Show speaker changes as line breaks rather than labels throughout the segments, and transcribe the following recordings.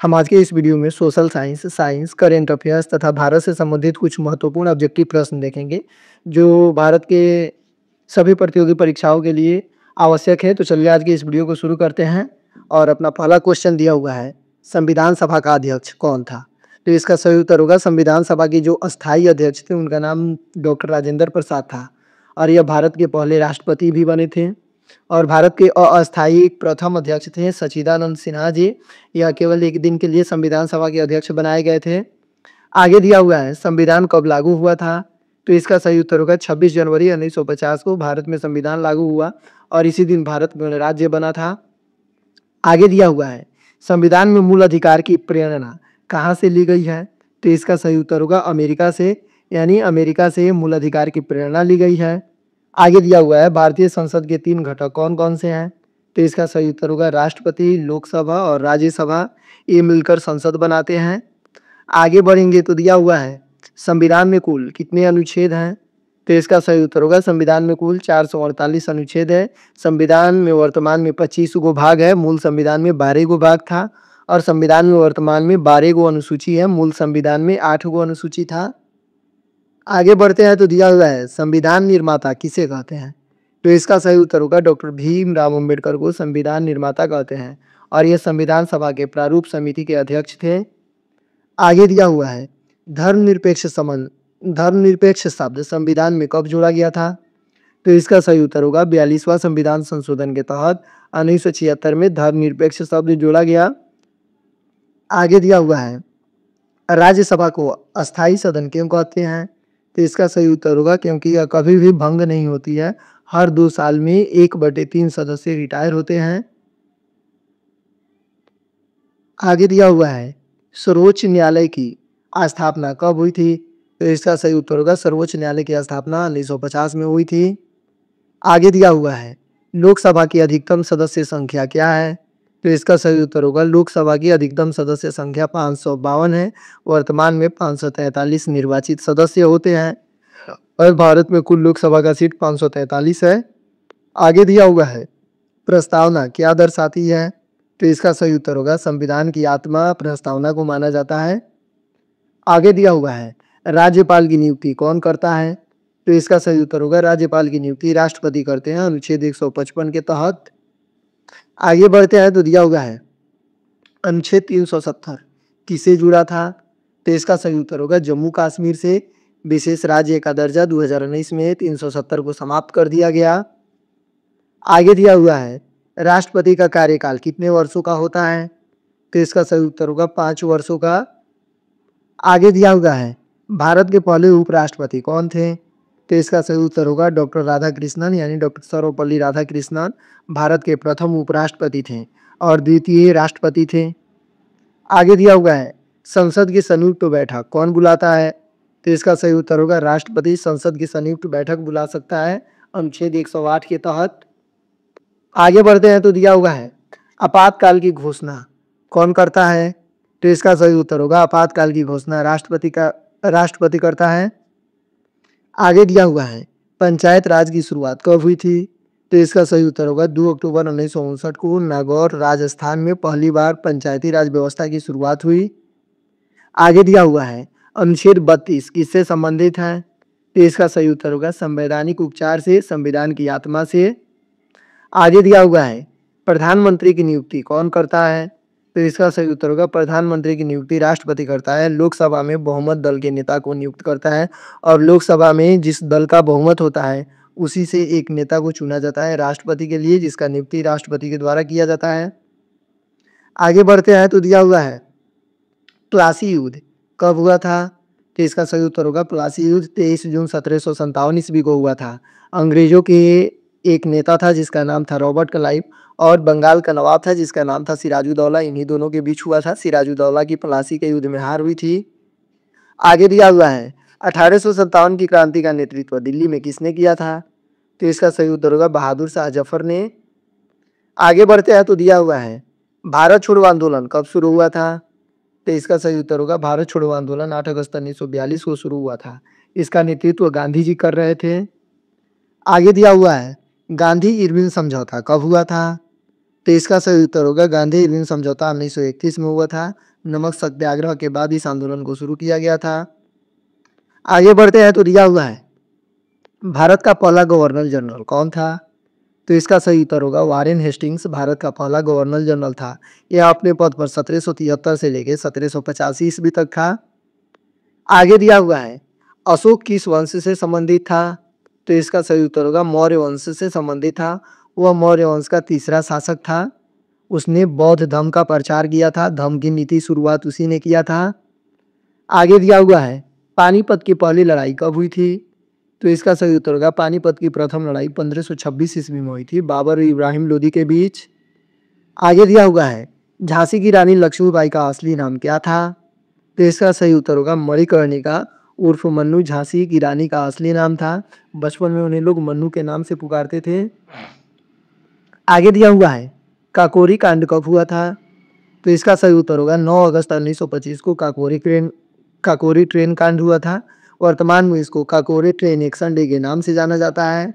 हम आज के इस वीडियो में social science, science, current affairs तथा भारत से संबंधित कुछ महत्वपूर्ण ऑब्जेक्टिव प्रश्न देखेंगे, जो भारत के सभी प्रतियोगी परीक्षाओं के लिए आवश्यक है। तो चलिए आज की इस वीडियो को शुरू करते हैं। और अपना पहला क्वेश्चन दिया हुआ है, संविधान सभा का अध्यक्ष कौन था? तो इसका सही उत्तर होगा संविधान सभा की जो अस्थायी अध्यक्ष थे उनका नाम डॉक्टर राजेंद्र प्रसाद था और यह भारत के पहले राष्ट्रपति भी बने थे। और भारत के अस्थायी प्रथम अध्यक्ष थे सच्चिदानंद सिन्हा जी। यह केवल एक दिन के लिए संविधान सभा के अध्यक्ष बनाए गए थे। आगे दिया हुआ है, संविधान कब लागू हुआ था? तो इसका सही उत्तर होगा 26 जनवरी 1950 को भारत में संविधान लागू हुआ और इसी दिन भारत गणराज्य बना था। आगे दिया हुआ है, संविधान में मूल अधिकार की प्रेरणा कहाँ से ली गई है? तो इसका सही उत्तर होगा अमेरिका से, यानी अमेरिका से मूल अधिकार की प्रेरणा ली गई है। आगे दिया हुआ है, भारतीय संसद के 3 घटक कौन कौन से हैं? तो इसका सही उत्तर होगा राष्ट्रपति, लोकसभा और राज्यसभा, ये मिलकर संसद बनाते हैं। आगे बढ़ेंगे तो दिया हुआ है, संविधान में कुल कितने अनुच्छेद हैं? तो इसका सही उत्तर होगा संविधान में कुल 448 अनुच्छेद है। संविधान में वर्तमान में 25 गो भाग है, मूल संविधान में 12 गो भाग था और संविधान में वर्तमान में 12 गो अनुसूची है, मूल संविधान में 8 गो अनुसूची था। आगे बढ़ते हैं तो दिया हुआ है, संविधान निर्माता किसे कहते हैं? तो इसका सही उत्तर होगा डॉक्टर भीमराव अंबेडकर को संविधान निर्माता कहते हैं और यह संविधान सभा के प्रारूप समिति के अध्यक्ष थे। आगे दिया हुआ है, धर्मनिरपेक्ष शब्द संविधान में कब जोड़ा गया था? तो इसका सही उत्तर होगा 42वां संविधान संशोधन के तहत 1976 में धर्मनिरपेक्ष शब्द जोड़ा गया। आगे दिया हुआ है, राज्यसभा को अस्थायी सदन क्यों कहते हैं? तो इसका सही उत्तर होगा क्योंकि यह कभी भी भंग नहीं होती है, हर 2 साल में 1/3 सदस्य रिटायर होते हैं। आगे दिया हुआ है, सर्वोच्च न्यायालय की स्थापना कब हुई थी? तो इसका सही उत्तर होगा सर्वोच्च न्यायालय की स्थापना 1950 में हुई थी। आगे दिया हुआ है, लोकसभा की अधिकतम सदस्य संख्या क्या है? तो इसका सही उत्तर होगा लोकसभा की अधिकतम सदस्य संख्या 552 है। वर्तमान में 543 निर्वाचित सदस्य होते हैं और भारत में कुल लोकसभा का सीट 543 है। आगे दिया हुआ है, प्रस्तावना क्या दर्शाती है? तो इसका सही उत्तर होगा संविधान की आत्मा प्रस्तावना को माना जाता है। आगे दिया हुआ है, राज्यपाल की नियुक्ति कौन करता है? तो इसका सही उत्तर होगा राज्यपाल की नियुक्ति राष्ट्रपति करते हैं अनुच्छेद 155 के तहत। आगे बढ़ते हैं तो दिया हुआ है, अनुच्छेद 370 किसे जुड़ा था? तो इसका सही उत्तर होगा जम्मू कश्मीर से विशेष राज्य का दर्जा 2019 में 370 को समाप्त कर दिया गया। आगे दिया हुआ है, राष्ट्रपति का कार्यकाल कितने वर्षों का होता है? तो इसका सही उत्तर होगा 5 वर्षों का। आगे दिया हुआ है, भारत के पहले उपराष्ट्रपति कौन थे? तो इसका सही उत्तर होगा डॉक्टर राधाकृष्णन, यानी डॉक्टर सर्वपल्ली राधाकृष्णन भारत के प्रथम उपराष्ट्रपति थे और द्वितीय राष्ट्रपति थे। आगे दिया हुआ है, संसद की संयुक्त बैठक कौन बुलाता है? तो इसका सही उत्तर होगा राष्ट्रपति संसद की संयुक्त बैठक बुला सकता है अनुच्छेद 108 के तहत। आगे बढ़ते हैं तो दिया हुआ है, आपातकाल की घोषणा कौन करता है? तो इसका सही उत्तर होगा आपातकाल की घोषणा राष्ट्रपति करता है। आगे दिया हुआ है, पंचायत राज की शुरुआत कब हुई थी? तो इसका सही उत्तर होगा 2 अक्टूबर 1959 को नागौर राजस्थान में पहली बार पंचायती राज व्यवस्था की शुरुआत हुई। आगे दिया हुआ है, अनुच्छेद 32 किससे संबंधित है? तो इसका सही उत्तर होगा संवैधानिक उपचार से, संविधान की आत्मा से। आगे दिया हुआ है, प्रधानमंत्री की नियुक्ति कौन करता है? तो इसका सही उत्तर होगा प्रधानमंत्री की नियुक्ति राष्ट्रपति करता है। लोकसभा में बहुमत दल के नेता को नियुक्त करता है और लोकसभा में जिस दल का बहुमत होता है उसी से एक नेता को चुना जाता है राष्ट्रपति के लिए, जिसका नियुक्ति राष्ट्रपति के द्वारा किया जाता है। आगे बढ़ते हैं तो दिया हुआ है, प्लासी युद्ध कब हुआ था? तो इसका सही उत्तर होगा प्लासी युद्ध 23 जून 1757 ईस्वी को हुआ था। अंग्रेजों के एक नेता था जिसका नाम था रॉबर्ट क्लाइव और बंगाल का नवाब था जिसका नाम था सिराजुद्दौला, इन्हीं दोनों के बीच हुआ था। सिराजुद्दौला की प्लासी के युद्ध में हार हुई थी। आगे दिया हुआ है, 1857 की क्रांति का नेतृत्व दिल्ली में किसने किया था? तो इसका सही उत्तर होगा बहादुर शाह जफर ने। आगे बढ़ते हैं तो दिया हुआ है, भारत छोड़ो आंदोलन कब शुरू हुआ था? तो इसका सही उत्तर होगा भारत छोड़ो आंदोलन 8 अगस्त 1942 को शुरू हुआ था। इसका नेतृत्व गांधी जी कर रहे थे। आगे दिया हुआ है, गांधी इरविन समझौता कब हुआ था? तो इसका सही उत्तर होगा गांधी इरविन समझौता 1931 में हुआ था। नमक सत्याग्रह के बाद इस आंदोलन को शुरू किया गया था। आगे बढ़ते हैं तो दिया हुआ है भारत का पहला गवर्नर जनरल कौन था? तो इसका सही उत्तर होगा वारेन हेस्टिंग्स भारत का पहला गवर्नर जनरल था। यह अपने पद पर 1773 से लेकर 1785 ईस्वी तक था। आगे दिया हुआ है अशोक किस वंश से संबंधित था? तो इसका सही उत्तर होगा मौर्य वंश से संबंधित था। वह मौर्य वंश का तीसरा शासक था। उसने बौद्ध धर्म का प्रचार किया था। धर्म की नीति शुरुआत उसी ने किया था। आगे दिया हुआ है पानीपत की पहली लड़ाई कब हुई थी? तो इसका सही उत्तर होगा पानीपत की प्रथम लड़ाई 1526 ईस्वी में हुई थी बाबर और इब्राहिम लोदी के बीच। आगे दिया हुआ है झांसी की रानी लक्ष्मीबाई का असली नाम क्या था? तो इसका सही उत्तर होगा मणिकर्णिका उर्फ मन्नू झांसी की रानी का असली नाम था। बचपन में उन्हें लोग मन्नू के नाम से पुकारते थे। आगे दिया हुआ है काकोरी कांड कब हुआ था? तो इसका सही उत्तर होगा 9 अगस्त 1925 को काकोरी ट्रेन कांड हुआ था। वर्तमान में इसको काकोरी ट्रेन एक्शन डे के नाम से जाना जाता है।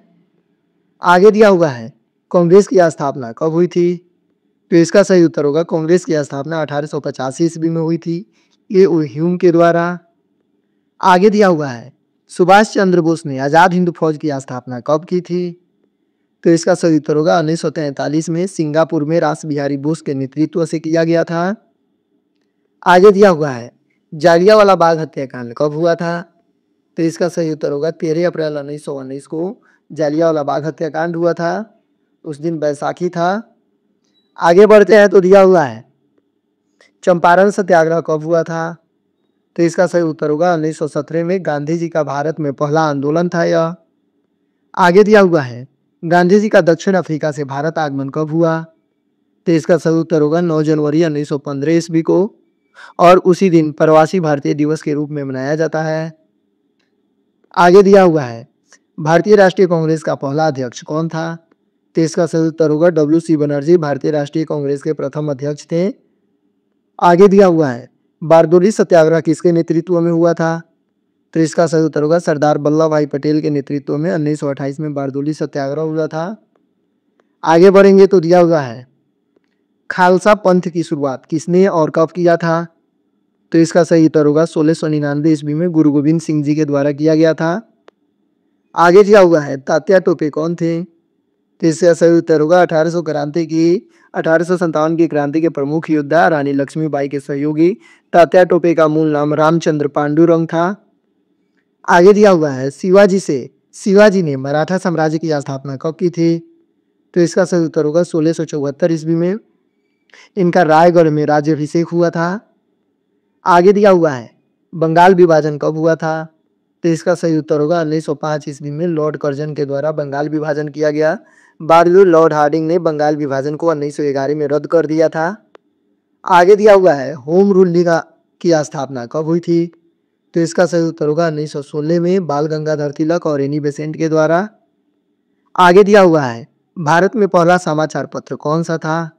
आगे दिया हुआ है कांग्रेस की स्थापना कब हुई थी? तो इसका सही उत्तर होगा कांग्रेस की स्थापना 1885 ईस्वी में हुई थी। ये ह्यूम के द्वारा। आगे दिया हुआ है सुभाष चंद्र बोस ने आजाद हिंद फौज की स्थापना कब की थी? तो इसका सही उत्तर होगा 1943 में सिंगापुर में रास बिहारी बोस के नेतृत्व से किया गया था। आगे दिया हुआ है जालियांवाला बाग हत्याकांड कब हुआ था? तो इसका सही उत्तर होगा 13 अप्रैल 1919 को जालियांवाला बाग हत्याकांड हुआ था। उस दिन बैसाखी था। आगे बढ़ते हैं तो दिया हुआ है चंपारण सत्याग्रह कब हुआ था? तो इसका सही उत्तर होगा 1917 में गांधी जी का भारत में पहला आंदोलन था यह। आगे दिया हुआ है गांधी जी का दक्षिण अफ्रीका से भारत आगमन कब हुआ? तो इसका सही उत्तर होगा 9 जनवरी 1915 ईस्वी को और उसी दिन प्रवासी भारतीय दिवस के रूप में मनाया जाता है। आगे दिया हुआ है भारतीय राष्ट्रीय कांग्रेस का पहला अध्यक्ष कौन था? तो इसका सही उत्तर होगा WC बनर्जी भारतीय राष्ट्रीय कांग्रेस के प्रथम अध्यक्ष थे। आगे दिया हुआ है बारडोली सत्याग्रह किसके नेतृत्व में हुआ था? तो इसका सही उत्तर होगा सरदार वल्लभ भाई पटेल के नेतृत्व में 1928 में बारडोली सत्याग्रह हुआ था। आगे बढ़ेंगे तो दिया हुआ है खालसा पंथ की शुरुआत किसने और कब किया था? तो इसका सही उत्तर होगा 1699 ईस्वी में गुरु गोविंद सिंह जी के द्वारा किया गया था। आगे दिया हुआ है तात्या टोपे कौन थे? तो इसका सही उत्तर होगा 1857 की क्रांति के प्रमुख योद्धा रानी लक्ष्मीबाई के सहयोगी तात्या टोपे का मूल नाम रामचंद्र पांडुरंग था। आगे दिया हुआ है शिवाजी ने मराठा साम्राज्य की स्थापना कब की थी? तो इसका सही उत्तर होगा 1674 ईस्वी में। इनका रायगढ़ में राज्याभिषेक हुआ था। आगे दिया हुआ है बंगाल विभाजन कब हुआ था? तो इसका सही उत्तर होगा 1905 ईस्वी में लॉर्ड कर्जन के द्वारा बंगाल विभाजन किया गया। बाद में लॉर्ड हार्डिंग ने बंगाल विभाजन को 1911 में रद्द कर दिया था। आगे दिया हुआ है होम रूल लीग की स्थापना कब हुई थी? तो इसका सही उत्तर होगा 1916 में बाल गंगाधर तिलक और एनी बेसेंट के द्वारा। आगे दिया हुआ है भारत में पहला समाचार पत्र कौन सा था?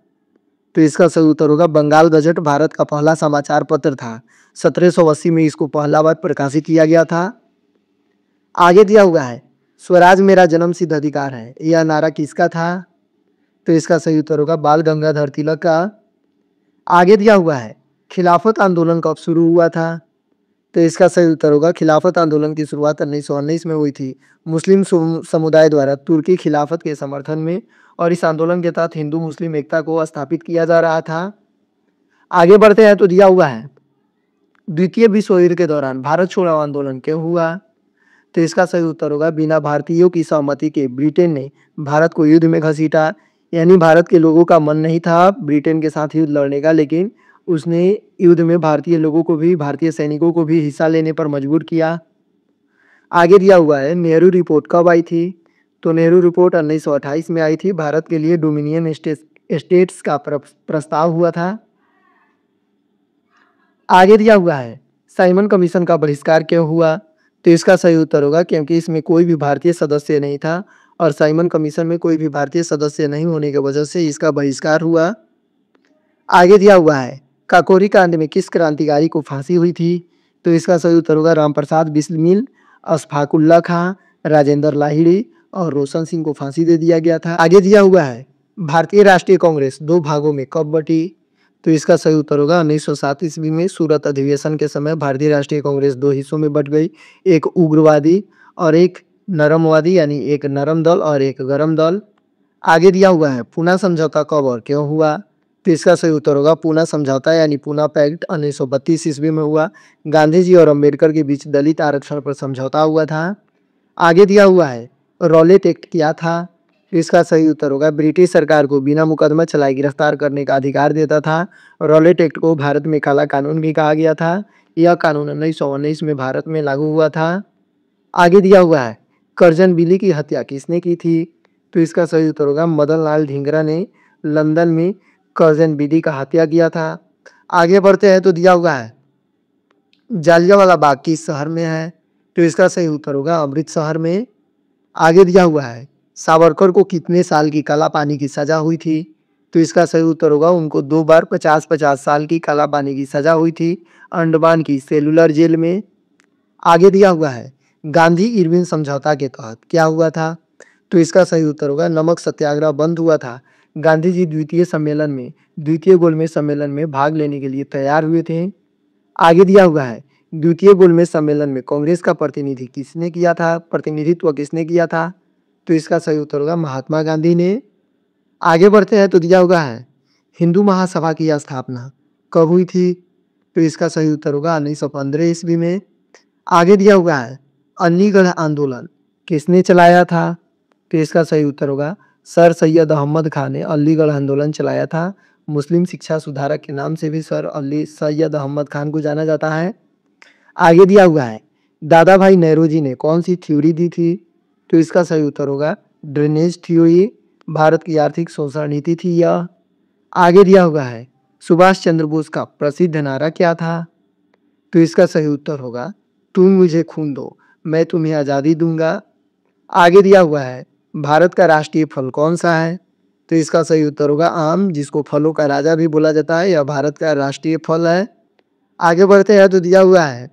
तो इसका सही उत्तर होगा बंगाल गजट भारत का पहला समाचार पत्र था। 1780 में इसको पहला बार प्रकाशित किया गया था। आगे दिया हुआ है स्वराज मेरा जन्मसिद्ध अधिकार है यह नारा किसका था? तो इसका सही उत्तर होगा बाल गंगाधर तिलक का। आगे दिया हुआ है खिलाफत आंदोलन कब शुरू हुआ था? तो इसका सही उत्तर होगा खिलाफत आंदोलन की शुरुआत 1919 में हुई थी मुस्लिम समुदाय द्वारा तुर्की खिलाफत के समर्थन में और इस आंदोलन के तहत हिंदू मुस्लिम एकता को स्थापित किया जा रहा था। आगे बढ़ते हैं तो दिया हुआ है द्वितीय विश्व युद्ध के दौरान भारत छोड़ो आंदोलन क्यों हुआ? तो इसका सही उत्तर होगा बिना भारतीयों की सहमति के ब्रिटेन ने भारत को युद्ध में घसीटा। यानी भारत के लोगों का मन नहीं था ब्रिटेन के साथ युद्ध लड़ने का, लेकिन उसने युद्ध में भारतीय लोगों को भी भारतीय सैनिकों को भी हिस्सा लेने पर मजबूर किया। आगे दिया हुआ है नेहरू रिपोर्ट कब आई थी? तो नेहरू रिपोर्ट 1928 में आई थी। भारत के लिए डोमिनियन स्टेट्स का प्रस्ताव हुआ था। आगे दिया हुआ है साइमन कमीशन का बहिष्कार क्यों हुआ? तो इसका सही उत्तर होगा क्योंकि इसमें कोई भी भारतीय सदस्य नहीं था और साइमन कमीशन में कोई भी भारतीय सदस्य नहीं होने की वजह से इसका बहिष्कार हुआ। आगे दिया हुआ है काकोरी कांड में किस क्रांतिकारी को फांसी हुई थी? तो इसका सही उत्तर होगा रामप्रसाद बिस्मिल, अशफाकुल्ला खां, राजेंद्र लाहिड़ी और रोशन सिंह को फांसी दे दिया गया था। आगे दिया हुआ है भारतीय राष्ट्रीय कांग्रेस दो भागों में कब बटी? तो इसका सही उत्तर होगा 1907 ईस्वी में सूरत अधिवेशन के समय भारतीय राष्ट्रीय कांग्रेस दो हिस्सों में बट गई, एक उग्रवादी और एक नरमवादी, यानी एक नरम दल और एक गरम दल। आगे दिया हुआ है पूना समझौता कब और क्यों हुआ? तो इसका सही उत्तर होगा पूना समझौता यानी पूना पैक्ट 1932 ईस्वी में हुआ। गांधी जी और अंबेडकर के बीच दलित आरक्षण पर समझौता हुआ था। आगे दिया हुआ है रॉलेट एक्ट क्या था? तो इसका सही उत्तर होगा ब्रिटिश सरकार को बिना मुकदमा चलाए गिरफ्तार करने का अधिकार देता था। रॉलेट एक्ट को भारत में काला कानून भी कहा गया था। यह कानून 1919 में भारत में लागू हुआ था। आगे दिया हुआ है करजन बिली की हत्या किसने की थी? तो इसका सही उत्तर होगा मदन लाल ढींगरा ने लंदन में करजन बिली का हत्या किया था। आगे बढ़ते हैं तो दिया हुआ है जालियांवाला बाग किस शहर में है? तो इसका सही उत्तर होगा अमृतसर में। आगे दिया हुआ है सावरकर को कितने साल की काला पानी की सजा हुई थी? तो इसका सही उत्तर होगा उनको 2 बार 50-50 साल की काला पानी की सजा हुई थी अंडमान की सेलुलर जेल में। आगे दिया हुआ है गांधी इरविन समझौता के तहत क्या हुआ था? तो इसका सही उत्तर होगा नमक सत्याग्रह बंद हुआ था। गांधी जी द्वितीय गोलमेज सम्मेलन में भाग लेने के लिए तैयार हुए थे। आगे दिया हुआ है द्वितीय गोलमेज सम्मेलन में कांग्रेस का प्रतिनिधित्व किसने किया था? तो इसका सही उत्तर होगा महात्मा गांधी ने। आगे बढ़ते हैं तो दिया हुआ है हिंदू महासभा की स्थापना कब हुई थी? तो इसका सही उत्तर होगा 1915 ईस्वी में। आगे दिया हुआ है अलीगढ़ आंदोलन किसने चलाया था? तो इसका सही उत्तर होगा सर सैयद अहमद खान ने अलीगढ़ आंदोलन चलाया था। मुस्लिम शिक्षा सुधारक के नाम से भी सैयद अहमद खान को जाना जाता है। आगे दिया हुआ है दादा भाई नेहरू जी ने कौन सी थ्योरी दी थी? तो इसका सही उत्तर होगा ड्रेनेज थ्योरी। भारत की आर्थिक शोषण नीति थी यह। आगे दिया हुआ है सुभाष चंद्र बोस का प्रसिद्ध नारा क्या था? तो इसका सही उत्तर होगा तुम मुझे खून दो मैं तुम्हें आज़ादी दूंगा। आगे दिया हुआ है भारत का राष्ट्रीय फल कौन सा है? तो इसका सही उत्तर होगा आम, जिसको फलों का राजा भी बोला जाता है। यह भारत का राष्ट्रीय फल है। आगे बढ़ते हैं तो दिया हुआ है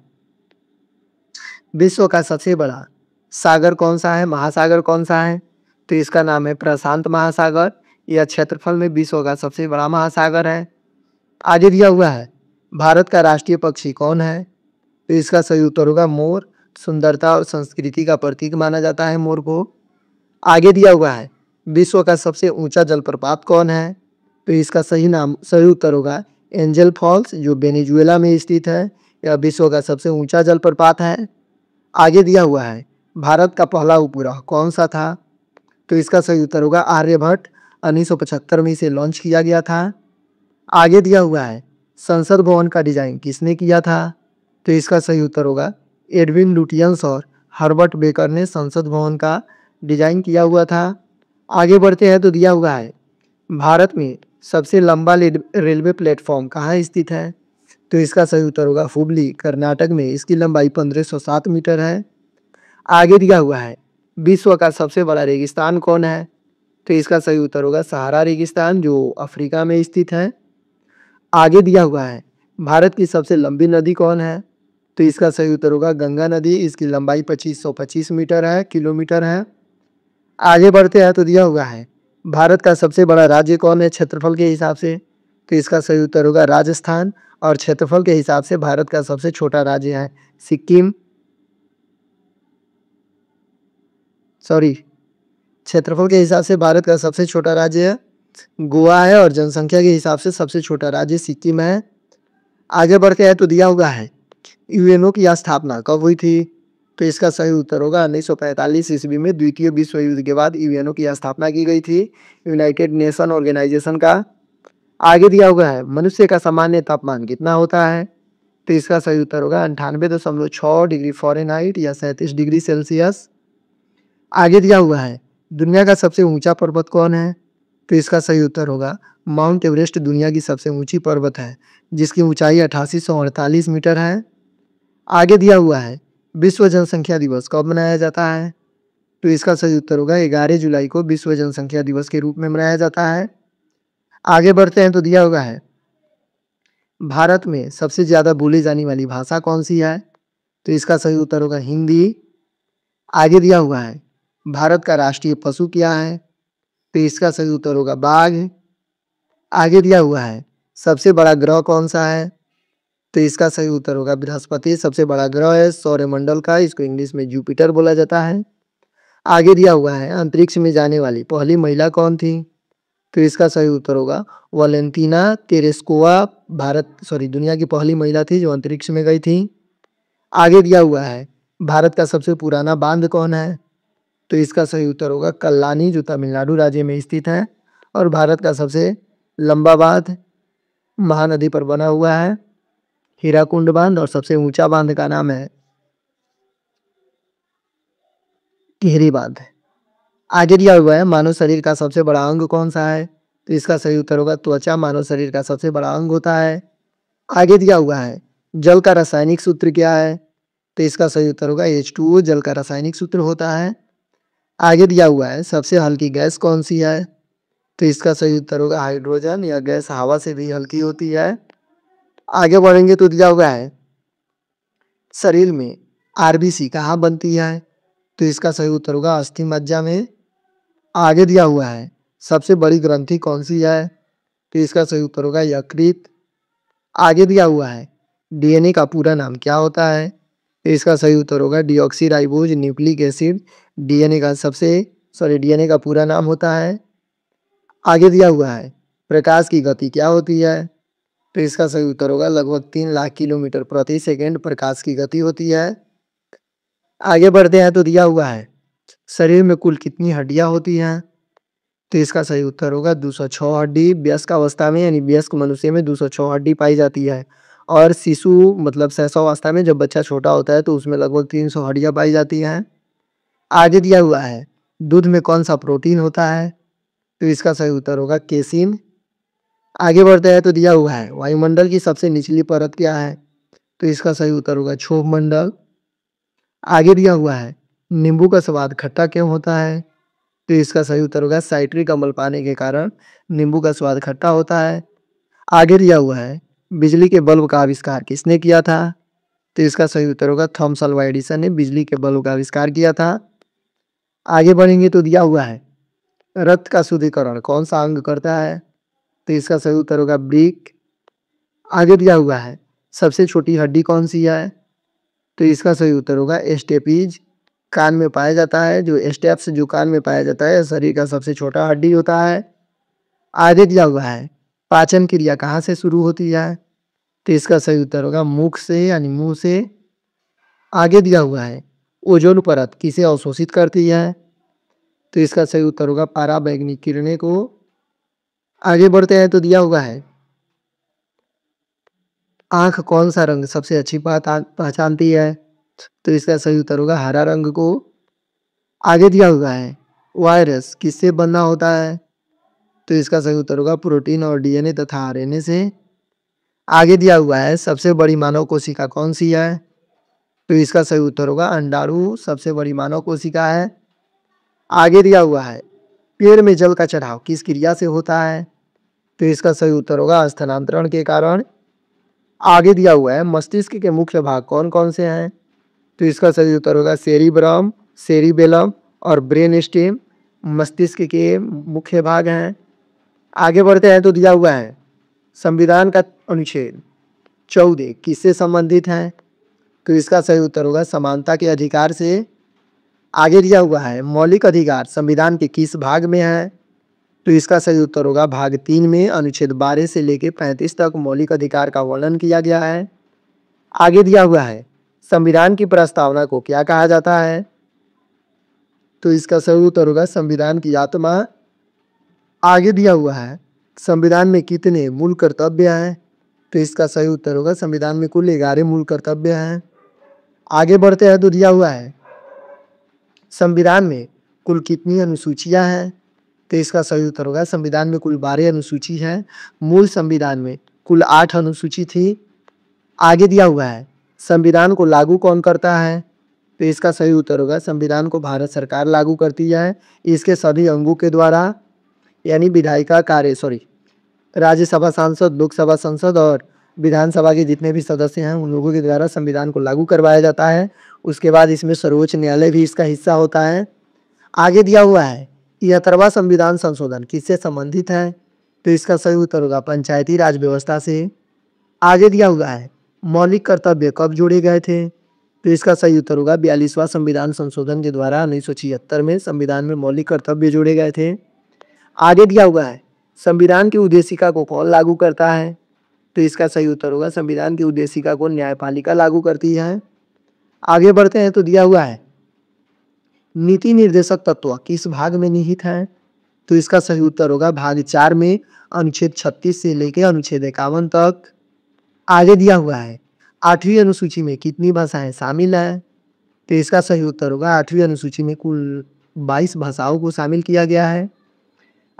विश्व का सबसे बड़ा सागर कौन सा है, महासागर कौन सा है? तो इसका नाम है प्रशांत महासागर। यह क्षेत्रफल में विश्व का सबसे बड़ा महासागर है। आगे दिया हुआ है भारत का राष्ट्रीय पक्षी कौन है? तो इसका सही उत्तर होगा मोर। सुंदरता और संस्कृति का प्रतीक माना जाता है मोर को। आगे दिया हुआ है विश्व का सबसे ऊंचा जलप्रपात कौन है? तो इसका सही उत्तर होगा एंजल फॉल्स, जो वेनेजुएला में स्थित है। यह विश्व का सबसे ऊंचा जलप्रपात है। आगे दिया हुआ है भारत का पहला उपग्रह कौन सा था? तो इसका सही उत्तर होगा आर्यभट्ट। 1975 में इसे लॉन्च किया गया था। आगे दिया हुआ है संसद भवन का डिजाइन किसने किया था? तो इसका सही उत्तर होगा एडविन लुटियंस और हर्बर्ट बेकर ने संसद भवन का डिजाइन किया हुआ था। आगे बढ़ते हैं तो दिया हुआ है भारत में सबसे लंबा रेलवे प्लेटफॉर्म कहाँ स्थित है? तो इसका सही उत्तर होगा हुबली, कर्नाटक में। इसकी लंबाई 1507 मीटर है। आगे दिया हुआ है विश्व का सबसे बड़ा रेगिस्तान कौन है? तो इसका सही उत्तर होगा सहारा रेगिस्तान, जो अफ्रीका में स्थित है। आगे दिया हुआ है भारत की सबसे लंबी नदी कौन है? तो इसका सही उत्तर होगा गंगा नदी। इसकी लंबाई 2525 मीटर है, किलोमीटर है। आगे बढ़ते हैं तो दिया हुआ है भारत का सबसे बड़ा राज्य कौन है क्षेत्रफल के हिसाब से? तो इसका सही उत्तर होगा राजस्थान। और क्षेत्रफल के हिसाब से भारत का सबसे छोटा राज्य है सिक्किम। क्षेत्रफल के हिसाब से भारत का सबसे छोटा राज्य गोवा है और जनसंख्या के हिसाब से सबसे छोटा राज्य सिक्किम है। आगे बढ़ते हैं तो दिया हुआ है यूएनओ की स्थापना कब हुई थी? तो इसका सही उत्तर होगा 1945 ईस्वी में। द्वितीय विश्व युद्ध के बाद यूएनओ की स्थापना की गई थी, यूनाइटेड नेशन ऑर्गेनाइजेशन का। आगे दिया हुआ है मनुष्य का सामान्य तापमान कितना होता है? तो इसका सही उत्तर होगा 98.6 डिग्री फ़ारेनहाइट या 37 डिग्री सेल्सियस। आगे दिया हुआ है दुनिया का सबसे ऊंचा पर्वत कौन है? तो इसका सही उत्तर होगा माउंट एवरेस्ट दुनिया की सबसे ऊंची पर्वत है, जिसकी ऊंचाई 8848 मीटर है। आगे दिया हुआ है विश्व जनसंख्या दिवस कब मनाया जाता है? तो इसका सही उत्तर होगा 11 जुलाई को विश्व जनसंख्या दिवस के रूप में मनाया जाता है। आगे बढ़ते हैं तो दिया हुआ है भारत में सबसे ज्यादा बोली जाने वाली भाषा कौन सी है? तो इसका सही उत्तर होगा हिंदी। आगे दिया हुआ है भारत का राष्ट्रीय पशु क्या है? तो इसका सही उत्तर होगा बाघ। आगे दिया हुआ है सबसे बड़ा ग्रह कौन सा है? तो इसका सही उत्तर होगा बृहस्पति सबसे बड़ा ग्रह है सौरमंडल का, इसको इंग्लिश में जुपिटर बोला जाता है। आगे दिया हुआ है अंतरिक्ष में जाने वाली पहली महिला कौन थी? तो इसका सही उत्तर होगा वैलेंटीना तेरेस्कोवा। दुनिया की पहली महिला थी जो अंतरिक्ष में गई थी। आगे दिया हुआ है भारत का सबसे पुराना बांध कौन है? तो इसका सही उत्तर होगा कल्लानी जो तमिलनाडु राज्य में स्थित है और भारत का सबसे लंबा बांध महानदी पर बना हुआ है हीराकुंड बांध, और सबसे ऊंचा बांध का नाम है टिहरी बांध। आगे दिया हुआ है मानव शरीर का सबसे बड़ा अंग कौन सा है? तो इसका सही उत्तर होगा त्वचा मानव शरीर का सबसे बड़ा अंग होता है। आगे दिया हुआ है जल का रासायनिक सूत्र क्या है? तो इसका सही उत्तर होगा H2O जल का रासायनिक सूत्र होता है। आगे दिया हुआ है सबसे हल्की गैस कौन सी है? तो इसका सही उत्तर होगा हाइड्रोजन। यह गैस हवा से भी हल्की होती है। आगे बढ़ेंगे तो दिया हुआ है शरीर में आरबीसी कहाँ बनती है? तो इसका सही उत्तर होगा अस्थि मज्जा में। आगे दिया हुआ है सबसे बड़ी ग्रंथि कौन सी है? तो इसका सही उत्तर होगा यकृत। आगे दिया हुआ है डीएनए का पूरा नाम क्या होता है? तो इसका सही उत्तर होगा डीऑक्सीराइबोज न्यूक्लिक एसिड। डीएनए का पूरा नाम होता है। आगे दिया हुआ है प्रकाश की गति क्या होती है? तो इसका सही उत्तर होगा लगभग 3 लाख किलोमीटर प्रति सेकंड प्रकाश की गति होती है। आगे बढ़ते हैं तो दिया हुआ है शरीर में कुल कितनी हड्डियां होती हैं? तो इसका सही उत्तर होगा 206 हड्डी। वयस्क अवस्था में यानी वयस्क मनुष्य में 206 हड्डी पाई जाती है और शिशु मतलब शैशवावस्था में जब बच्चा छोटा होता है तो उसमें लगभग 300 हड्डियां पाई जाती हैं। आगे दिया हुआ है दूध में कौन सा प्रोटीन होता है? तो इसका सही उत्तर होगा केसिन। आगे बढ़ते हैं तो दिया हुआ है वायुमंडल की सबसे निचली परत क्या है? तो इसका सही उत्तर होगा क्षोभ मंडल। आगे दिया हुआ है नींबू का स्वाद खट्टा क्यों होता है? तो इसका सही उत्तर होगा साइट्रिक अम्ल पाने के कारण नींबू का स्वाद खट्टा होता है। आगे दिया हुआ है बिजली के बल्ब का आविष्कार किसने किया था? तो इसका सही उत्तर होगा थॉमस अल्वा एडिसन ने बिजली के बल्ब का आविष्कार किया था। आगे बढ़ेंगे तो दिया हुआ है रक्त का शुद्धिकरण कौन सा अंग करता है? तो इसका सही उत्तर होगा वृक्क। आगे दिया हुआ है सबसे छोटी हड्डी कौन सी है? तो इसका सही उत्तर होगा स्टेपीज। कान में पाया जाता है जो स्टेप्स जो कान में पाया जाता है शरीर का सबसे छोटा हड्डी होता है। आगे दिया हुआ है पाचन क्रिया कहाँ से शुरू होती है? तो इसका सही उत्तर होगा मुख से यानी मुंह से। आगे दिया हुआ है ओजोन परत किसे अवशोषित करती है? तो इसका सही उत्तर होगा पराबैंगनी किरणें को। आगे बढ़ते हैं तो दिया हुआ है आंख कौन सा रंग सबसे अच्छी पहचानती है? तो इसका सही उत्तर होगा हरा रंग को। आगे दिया हुआ है वायरस किससे बना होता है? तो इसका सही उत्तर होगा प्रोटीन और डीएनए तथा आरएनए से। आगे दिया हुआ है सबसे बड़ी मानव कोशिका कौन सी है? तो इसका सही उत्तर होगा अंडाणु सबसे बड़ी मानव कोशिका है। आगे दिया हुआ है पेड़ में जल का चढ़ाव किस क्रिया से होता है? तो इसका सही उत्तर होगा स्थानांतरण के कारण। आगे दिया हुआ है मस्तिष्क के मुख्य भाग कौन कौन से हैं? तो इसका सही उत्तर होगा सेरिब्रम, सेरिबेलम और ब्रेन स्टेम मस्तिष्क के मुख्य भाग हैं। आगे बढ़ते हैं तो दिया हुआ है संविधान का अनुच्छेद 14 किससे संबंधित है? तो इसका सही उत्तर होगा समानता के अधिकार से। आगे दिया हुआ है मौलिक अधिकार संविधान के किस भाग में है? तो इसका सही उत्तर होगा भाग 3 में अनुच्छेद 12 से लेकर 35 तक मौलिक अधिकार का वर्णन किया गया है। आगे दिया हुआ है संविधान की प्रस्तावना को क्या कहा जाता है? तो इसका सही उत्तर होगा संविधान की आत्मा। आगे दिया हुआ है संविधान में कितने मूल कर्तव्य हैं? तो इसका सही उत्तर होगा संविधान में कुल 11 मूल कर्तव्य हैं। आगे बढ़ते हैं तो दिया हुआ है संविधान में कुल कितनी अनुसूचियां हैं? तो इसका सही उत्तर होगा संविधान में कुल 12 अनुसूची है। मूल संविधान में कुल 8 अनुसूची थी। आगे दिया हुआ है संविधान को लागू कौन करता है? तो इसका सही उत्तर होगा संविधान को भारत सरकार लागू करती है इसके सभी अंगों के द्वारा यानी विधायिका कार्य राज्यसभा सांसद, लोकसभा संसद और विधानसभा के जितने भी सदस्य हैं उन लोगों के द्वारा संविधान को लागू करवाया जाता है। उसके बाद इसमें सर्वोच्च न्यायालय भी इसका हिस्सा होता है। आगे दिया हुआ है 71वां संविधान संशोधन किससे संबंधित है? तो इसका सही उत्तर होगा पंचायती राज व्यवस्था से। आगे दिया हुआ है मौलिक कर्तव्य कब जोड़े गए थे? तो इसका सही उत्तर होगा 42वां संविधान संशोधन के द्वारा 1976 में संविधान में मौलिक कर्तव्य जोड़े गए थे। आगे दिया हुआ है संविधान की उद्देशिका को कौन लागू करता है? तो इसका सही उत्तर होगा संविधान की उद्देशिका को न्यायपालिका लागू करती है। आगे बढ़ते हैं तो दिया हुआ है नीति निर्देशक तत्व किस भाग में निहित है? तो इसका सही उत्तर होगा भाग 4 में अनुच्छेद 36 से लेकर अनुच्छेद 51 तक। आगे दिया हुआ है 8वीं अनुसूची में कितनी भाषाएं शामिल हैं? तो इसका सही उत्तर होगा 8वीं अनुसूची में कुल 22 भाषाओं को शामिल किया गया है।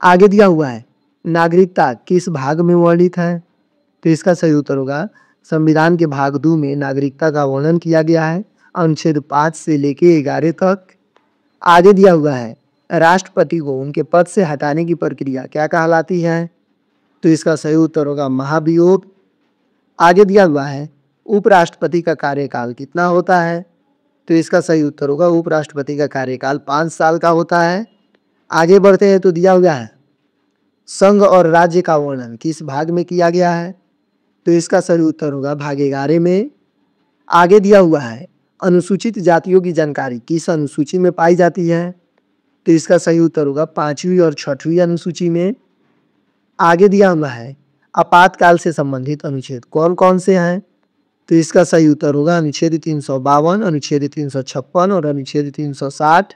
आगे दिया हुआ है नागरिकता किस भाग में वर्णित है? तो इसका सही उत्तर होगा संविधान के भाग 2 में नागरिकता का वर्णन किया गया है अनुच्छेद 5 से लेकर 11 तक। आगे दिया हुआ है राष्ट्रपति को उनके पद से हटाने की प्रक्रिया क्या कहलाती है? तो इसका सही उत्तर होगा महाभियोग। आगे दिया हुआ है उपराष्ट्रपति का कार्यकाल कितना होता है? तो इसका सही उत्तर होगा उपराष्ट्रपति का कार्यकाल 5 साल का होता है। आगे बढ़ते हैं तो दिया हुआ है संघ और राज्य का वर्णन किस भाग में किया गया है? तो इसका सही उत्तर होगा भाग 11 में। आगे दिया हुआ है अनुसूचित जातियों की जानकारी किस अनुसूची में पाई जाती है? तो इसका सही उत्तर होगा 5वीं और 6वीं अनुसूची में। आगे दिया हुआ है आपातकाल से संबंधित अनुच्छेद कौन कौन से हैं? तो इसका सही उत्तर होगा अनुच्छेद 352, अनुच्छेद 356 और अनुच्छेद 360।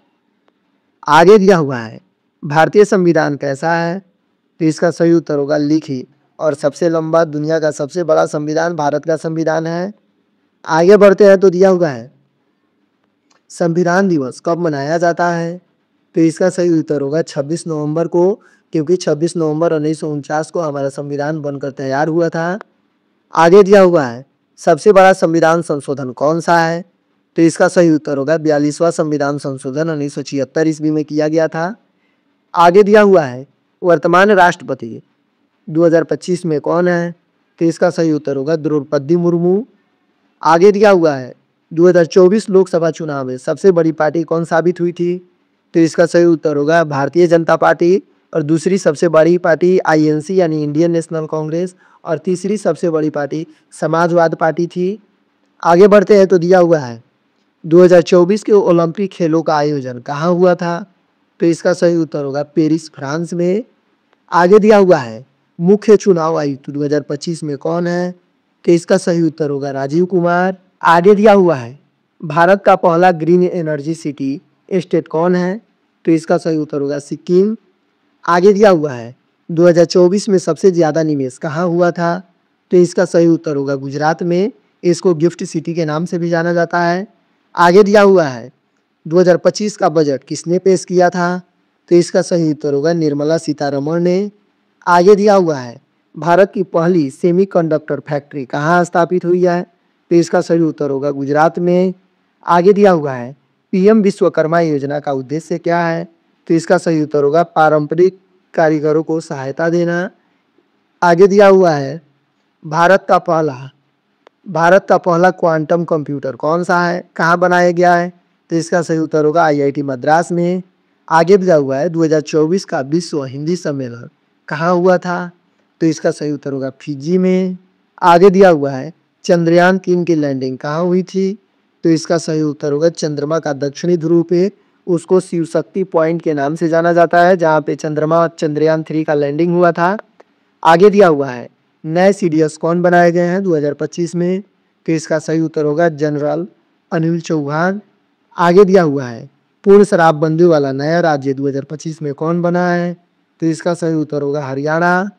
आगे दिया हुआ है भारतीय संविधान कैसा है? तो इसका सही उत्तर होगा लिखित और सबसे लंबा दुनिया का सबसे बड़ा संविधान भारत का संविधान है। आगे बढ़ते हैं तो दिया हुआ है संविधान दिवस कब मनाया जाता है? तो इसका सही उत्तर होगा 26 नवंबर को, क्योंकि 26 नवंबर 1949 को हमारा संविधान बनकर तैयार हुआ था। आगे दिया हुआ है सबसे बड़ा संविधान संशोधन कौन सा है? तो इसका सही उत्तर होगा 42वां संविधान संशोधन 1976 ईस्वी में किया गया था। आगे दिया हुआ है वर्तमान राष्ट्रपति 2025 में कौन है? तो इसका सही उत्तर होगा द्रौपदी मुर्मू। आगे दिया हुआ है 2024 लोकसभा चुनाव में सबसे बड़ी पार्टी कौन साबित हुई थी? तो इसका सही उत्तर होगा भारतीय जनता पार्टी। और दूसरी सबसे बड़ी पार्टी आईएनसी यानी इंडियन नेशनल कांग्रेस और तीसरी सबसे बड़ी पार्टी समाजवाद पार्टी थी। आगे बढ़ते हैं तो दिया हुआ है 2024 के ओलंपिक खेलों का आयोजन कहाँ हुआ था? तो इसका सही उत्तर होगा पेरिस फ्रांस में। आगे दिया हुआ है मुख्य चुनाव आयुक्त 2025 में कौन है? तो इसका सही उत्तर होगा राजीव कुमार। आगे दिया हुआ है भारत का पहला ग्रीन एनर्जी सिटी स्टेट कौन है? तो इसका सही उत्तर होगा सिक्किम। आगे दिया हुआ है 2024 में सबसे ज़्यादा निवेश कहाँ हुआ था? तो इसका सही उत्तर होगा गुजरात में। इसको गिफ्ट सिटी के नाम से भी जाना जाता है। आगे दिया हुआ है 2025 का बजट किसने पेश किया था? तो इसका सही उत्तर होगा निर्मला सीतारमण ने। आगे दिया हुआ है भारत की पहली सेमीकंडक्टर फैक्ट्री कहाँ स्थापित हुई है? तो इसका सही उत्तर होगा गुजरात में। आगे दिया हुआ है पीएम विश्वकर्मा योजना का उद्देश्य क्या है? तो इसका सही उत्तर होगा पारंपरिक कारीगरों को सहायता देना। आगे दिया हुआ है भारत का पहला क्वांटम कंप्यूटर कौन सा है, कहाँ बनाया गया है? तो इसका सही उत्तर होगा आईआईटी मद्रास में। आगे दिया हुआ है 2024 का विश्व हिंदी सम्मेलन कहाँ हुआ था? तो इसका सही उत्तर होगा फिजी में। आगे दिया हुआ है चंद्रयान 3 की लैंडिंग कहाँ हुई थी? तो इसका सही उत्तर होगा चंद्रमा का दक्षिणी ध्रुव पे, उसको शिव शक्ति पॉइंट के नाम से जाना जाता है, जहाँ पे चंद्रयान 3 का लैंडिंग हुआ था। आगे दिया हुआ है नए सीडीएस कौन बनाए गए हैं 2025 में? तो इसका सही उत्तर होगा जनरल अनिल चौहान। आगे दिया हुआ है पूर्ण शराबबंदी वाला नया राज्य 2025 में कौन बना है? तो इसका सही उत्तर होगा हरियाणा।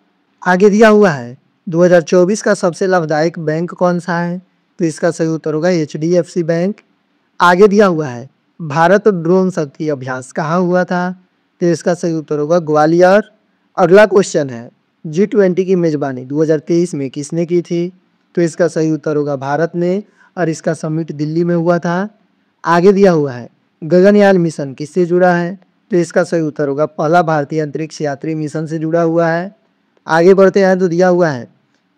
आगे दिया हुआ है 2024 का सबसे लाभदायक बैंक कौन सा है? तो इसका सही उत्तर होगा एचडीएफसी बैंक। आगे दिया हुआ है भारत ड्रोन शक्ति अभ्यास कहाँ हुआ था? तो इसका सही उत्तर होगा ग्वालियर। अगला क्वेश्चन है G20 की मेजबानी 2023 में किसने की थी? तो इसका सही उत्तर होगा भारत ने, और इसका समिट दिल्ली में हुआ था। आगे दिया हुआ है गगनयान मिशन किससे जुड़ा है? तो इसका सही उत्तर होगा पहला भारतीय अंतरिक्ष यात्री मिशन से जुड़ा हुआ है। आगे बढ़ते हैं तो दिया हुआ है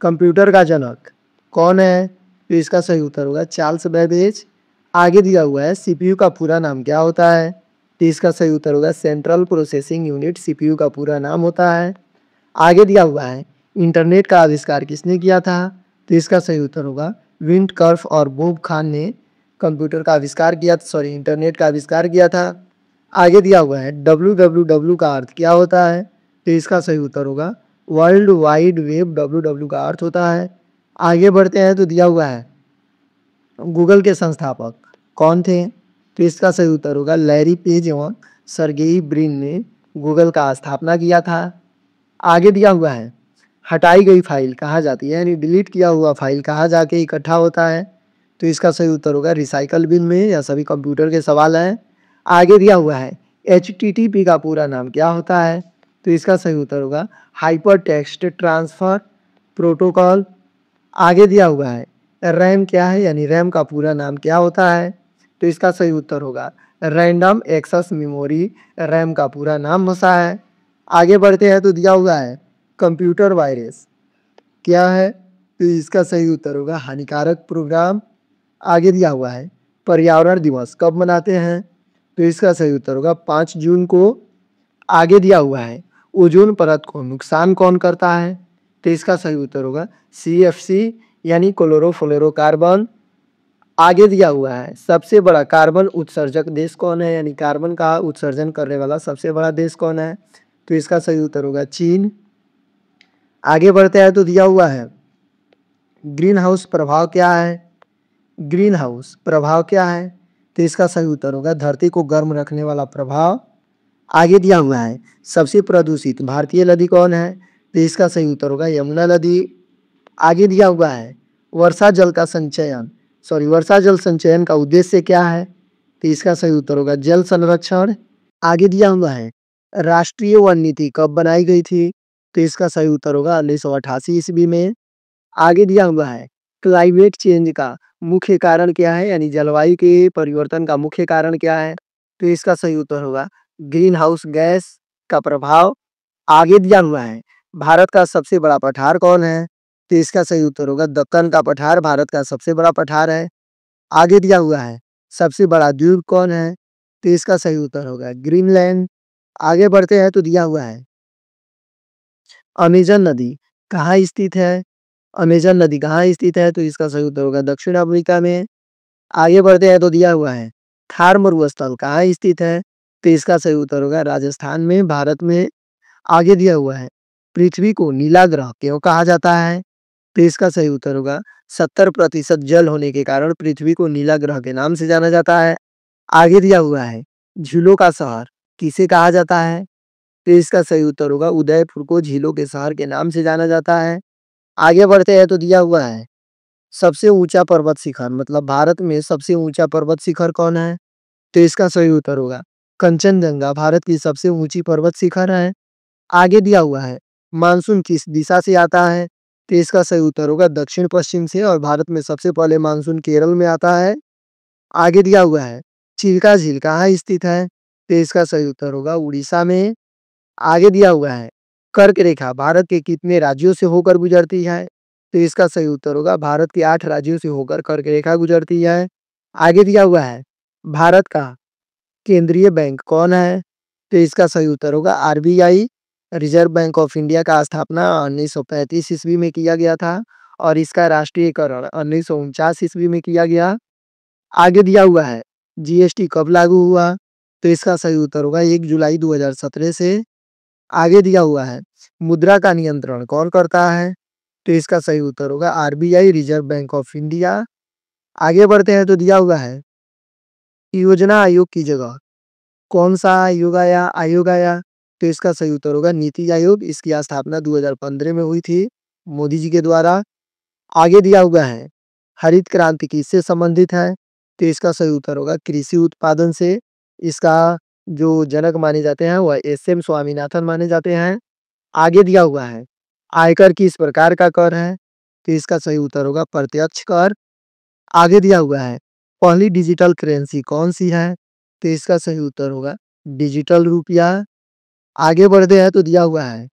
कंप्यूटर का जनक कौन है? तो इसका सही उत्तर होगा चार्ल्स बेबेज। आगे दिया हुआ है सीपीयू का पूरा नाम क्या होता है? तो इसका सही उत्तर होगा सेंट्रल प्रोसेसिंग यूनिट, सीपीयू का पूरा नाम होता है। आगे दिया हुआ है इंटरनेट का आविष्कार किसने किया था? तो इसका सही उत्तर होगा विंडकर्फ और बोब खान ने कंप्यूटर का आविष्कार किया, सॉरी इंटरनेट का आविष्कार किया था। आगे दिया हुआ है www का अर्थ क्या होता है? तो इसका सही उत्तर होगा वर्ल्ड वाइड वेब, www का अर्थ होता है। आगे बढ़ते हैं तो दिया हुआ है गूगल के संस्थापक कौन थे? तो इसका सही उत्तर होगा लैरी पेज एवं सर्गेई ब्रिन ने गूगल का स्थापना किया था। आगे दिया हुआ है हटाई गई फाइल कहाँ जाती है, यानी डिलीट किया हुआ फाइल कहाँ जाके इकट्ठा होता है? तो इसका सही उत्तर होगा रिसाइकल बिन में। या सभी कंप्यूटर के सवाल हैं। आगे दिया हुआ है HTTP का पूरा नाम क्या होता है? तो इसका सही उत्तर होगा हाइपर टेक्स्ट ट्रांसफर प्रोटोकॉल। आगे दिया हुआ है रैम क्या है, यानी रैम का पूरा नाम क्या होता है? तो इसका सही उत्तर होगा रैंडम एक्सेस मेमोरी, रैम का पूरा नाम होता है। आगे बढ़ते हैं तो दिया हुआ है कंप्यूटर वायरस क्या है? तो इसका सही उत्तर होगा हानिकारक प्रोग्राम। आगे दिया हुआ है पर्यावरण दिवस कब मनाते हैं? तो इसका सही उत्तर होगा 5 जून को। आगे दिया हुआ है ओजोन परत को नुकसान कौन करता है? तो इसका सही उत्तर होगा CFC यानी क्लोरोफ्लोरोकार्बन। आगे दिया हुआ है सबसे बड़ा कार्बन उत्सर्जक देश कौन है, यानी कार्बन का उत्सर्जन करने वाला सबसे बड़ा देश कौन है? तो इसका सही उत्तर होगा चीन। आगे बढ़ते हैं तो दिया हुआ है ग्रीन हाउस प्रभाव क्या है? ग्रीन हाउस प्रभाव क्या है? तो इसका सही उत्तर होगा धरती को गर्म रखने वाला प्रभाव। आगे दिया हुआ है सबसे प्रदूषित भारतीय नदी कौन है? तो इसका सही उत्तर होगा यमुना नदी। आगे दिया हुआ है वर्षा जल संचयन का उद्देश्य क्या है? तो इसका सही उत्तर होगा जल संरक्षण। आगे दिया हुआ है राष्ट्रीय वन नीति कब बनाई गई थी? तो इसका सही उत्तर होगा 1988 ईस्वी में। आगे दिया हुआ है क्लाइमेट चेंज का मुख्य कारण क्या है, यानी जलवायु के परिवर्तन का मुख्य कारण क्या है? तो इसका सही उत्तर होगा ग्रीन हाउस गैस का प्रभाव। आगे दिया हुआ है भारत का सबसे बड़ा पठार कौन है? तो इसका सही उत्तर होगा दक्कन का पठार भारत का सबसे बड़ा पठार है। आगे दिया हुआ है सबसे बड़ा द्वीप कौन है? तो इसका सही उत्तर होगा ग्रीनलैंड। आगे बढ़ते हैं तो दिया हुआ है अमेजन नदी कहाँ स्थित है? अमेजन नदी कहाँ स्थित है? तो इसका सही उत्तर होगा दक्षिण अफ्रीका में। आगे बढ़ते हैं तो दिया हुआ है थार मरुस्थल कहाँ स्थित है? तो इसका सही उत्तर होगा राजस्थान में, भारत में। आगे दिया हुआ है पृथ्वी को नीला ग्रह क्यों कहा जाता है? तो इसका सही उत्तर होगा 70% जल होने के कारण पृथ्वी को नीला ग्रह के नाम से जाना जाता है। आगे दिया हुआ है झीलों का शहर किसे कहा जाता है? तो इसका सही उत्तर होगा उदयपुर को झीलों के शहर के नाम से जाना जाता है। आगे बढ़ते हैं तो दिया हुआ है सबसे ऊंचा पर्वत शिखर, मतलब भारत में सबसे ऊंचा पर्वत शिखर कौन है? तो इसका सही उत्तर होगा कंचनजंगा भारत की सबसे ऊंची पर्वत शिखर है। आगे दिया हुआ है मानसून किस दिशा से आता है? तो इसका सही उत्तर होगा दक्षिण पश्चिम से, और भारत में सबसे पहले मानसून केरल में आता है। आगे दिया हुआ है चिल्का झील कहाँ स्थित है? तो इसका सही उत्तर होगा उड़ीसा में। आगे दिया हुआ है कर्क रेखा भारत के कितने राज्यों से होकर गुजरती है? तो इसका सही उत्तर होगा भारत के 8 राज्यों से होकर कर्क रेखा गुजरती है। आगे दिया हुआ है भारत का केंद्रीय बैंक कौन है? तो इसका सही उत्तर होगा RBI, reserve bank of India का स्थापना 1935 ईस्वी में किया गया था, और इसका राष्ट्रीयकरण 1949 ईस्वी में किया गया। आगे दिया हुआ है GST कब लागू हुआ? तो इसका सही उत्तर होगा 1 जुलाई 2017 से। आगे दिया हुआ है मुद्रा का नियंत्रण कौन करता है? तो इसका सही उत्तर होगा RBI, reserve bank of India. आगे बढ़ते हैं तो दिया हुआ है योजना आयोग की जगह कौन सा आयोग आया? तो इसका सही उत्तर होगा नीति आयोग। इसकी स्थापना 2015 में हुई थी मोदी जी के द्वारा। आगे दिया हुआ है हरित क्रांति किससे संबंधित है? तो इसका सही उत्तर होगा कृषि उत्पादन से। इसका जो जनक माने जाते हैं वह SM स्वामीनाथन माने जाते हैं। आगे दिया हुआ है आयकर किस प्रकार का कर है? तो इसका सही उत्तर होगा प्रत्यक्ष कर। आगे दिया हुआ है पहली डिजिटल करेंसी कौन सी है? तो इसका सही उत्तर होगा डिजिटल रुपया। आगे बढ़ते हैं तो दिया हुआ है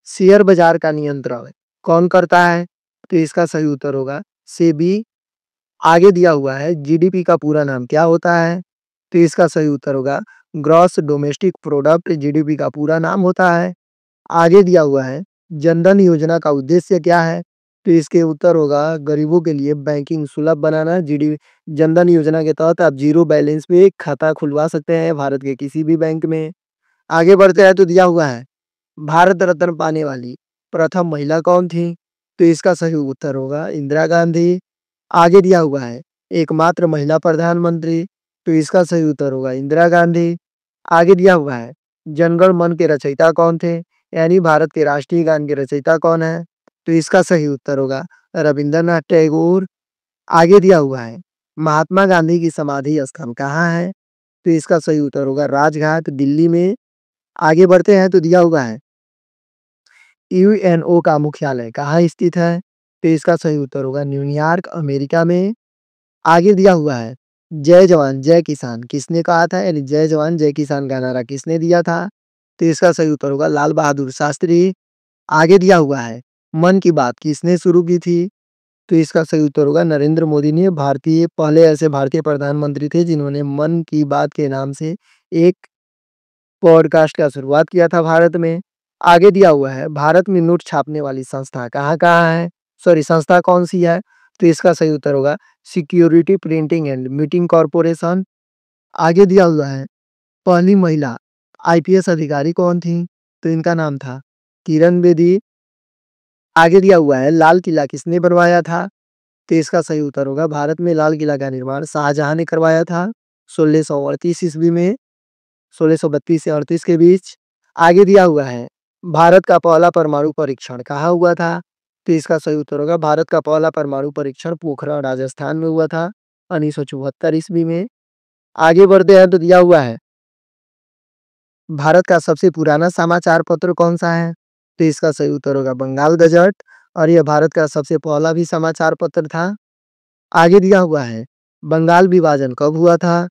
शेयर बाजार का नियंत्रण कौन करता है? तो इसका सही उत्तर होगा सेबी। आगे दिया हुआ है GDP का पूरा नाम क्या होता है? तो इसका सही उत्तर होगा ग्रॉस डोमेस्टिक प्रोडक्ट जीडीपी का पूरा नाम होता है। आगे दिया हुआ है जनधन योजना का उद्देश्य क्या है? तो इसके उत्तर होगा गरीबों के लिए बैंकिंग सुलभ बनाना। जीडी जनधन योजना के तहत आप जीरो बैलेंस पे एक खाता खुलवा सकते हैं भारत के किसी भी बैंक में। आगे बढ़ते हैं तो दिया हुआ है भारत रत्न पाने वाली प्रथम महिला कौन थी? तो इसका सही उत्तर होगा इंदिरा गांधी। आगे दिया हुआ है एकमात्र महिला प्रधानमंत्री। तो इसका सही उत्तर होगा इंदिरा गांधी। आगे दिया हुआ है जनगण मन के रचयिता कौन थे? यानी भारत के राष्ट्रीय गान के रचयिता कौन है? तो इसका सही उत्तर होगा रविंद्रनाथ टैगोर। आगे दिया हुआ है महात्मा गांधी की समाधि स्थल कहाँ है? तो इसका सही उत्तर होगा राजघाट दिल्ली में। आगे बढ़ते हैं तो दिया हुआ है यूएनओ का मुख्यालय कहाँ स्थित है? तो इसका सही उत्तर होगा न्यूयॉर्क अमेरिका में। आगे दिया हुआ है जय जवान जय किसान किसने कहा था? यानी जय जवान जय किसान का नारा किसने दिया था? तो इसका सही उत्तर होगा लाल बहादुर शास्त्री। आगे दिया हुआ है मन की बात किसने शुरू की थी? तो इसका सही उत्तर होगा नरेंद्र मोदी ने। भारतीय पहले ऐसे भारतीय प्रधानमंत्री थे जिन्होंने मन की बात के नाम से एक पॉडकास्ट का शुरुआत किया था भारत में। आगे दिया हुआ है भारत में नोट छापने वाली संस्था कहाँ कहाँ है? सॉरी संस्था कौन सी है? तो इसका सही उत्तर होगा security printing and meeting corporation. आगे दिया हुआ है पहली महिला आईपीएस अधिकारी कौन थी? तो इनका नाम था किरण बेदी। आगे दिया हुआ है लाल किला किसने बनवाया था? तो इसका सही उत्तर होगा भारत में लाल किला का निर्माण शाहजहां ने करवाया था 1638 ईस्वी में। 1632 से 38 के बीच। आगे दिया हुआ है भारत का पहला परमाणु परीक्षण कहाँ हुआ था? तो इसका सही उत्तर होगा भारत का पहला परमाणु परीक्षण पोखरण राजस्थान में हुआ था 1974 ईस्वी में। आगे बढ़ते हैं तो दिया हुआ है भारत का सबसे पुराना समाचार पत्र कौन सा है? तो इसका सही उत्तर होगा बंगाल गजट और यह भारत का सबसे पहला भी समाचार पत्र था। आगे दिया हुआ है बंगाल विभाजन कब हुआ था?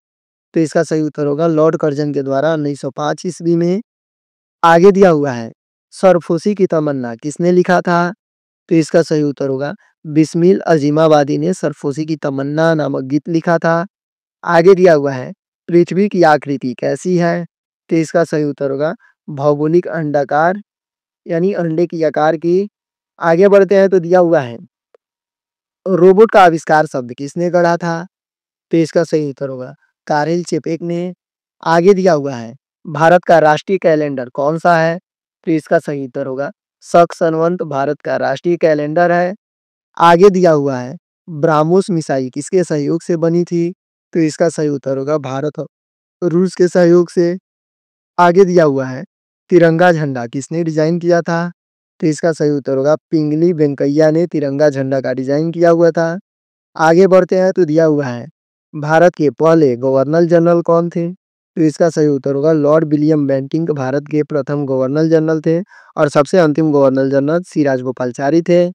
तो इसका सही उत्तर होगा लॉर्ड कर्जन के द्वारा 1905 ईस्वी में। आगे दिया हुआ है सरफोशी की तमन्ना किसने लिखा था? तो इसका सही उत्तर होगा बिस्मिल अजीमाबादी ने सरफोशी की तमन्ना नामक गीत लिखा था। आगे दिया हुआ है पृथ्वी की आकृति कैसी है? तो इसका सही उत्तर होगा भौगोलिक अंडाकार यानी अंडे की आकार की। आगे बढ़ते हैं तो दिया हुआ है रोबोट का आविष्कार शब्द किसने गढ़ा था? तो इसका सही उत्तर होगा कारेल चेपेक ने। आगे दिया हुआ है भारत का राष्ट्रीय कैलेंडर कौन सा है? तो इसका सही उत्तर होगा शक संवत भारत का राष्ट्रीय कैलेंडर है। आगे दिया हुआ है ब्राह्मोस मिसाइल किसके सहयोग से बनी थी? तो इसका सही उत्तर होगा भारत और रूस के सहयोग से। आगे दिया हुआ है तिरंगा झंडा किसने डिजाइन किया था? तो इसका सही उत्तर होगा पिंगली वेंकैया ने तिरंगा झंडा का डिजाइन किया हुआ था। आगे बढ़ते हैं तो दिया हुआ है भारत के पहले गवर्नर जनरल कौन थे? तो इसका सही उत्तर होगा लॉर्ड विलियम बेंटिंक भारत के प्रथम गवर्नर जनरल थे और सबसे अंतिम गवर्नर जनरल सी राजगोपालचारी थे।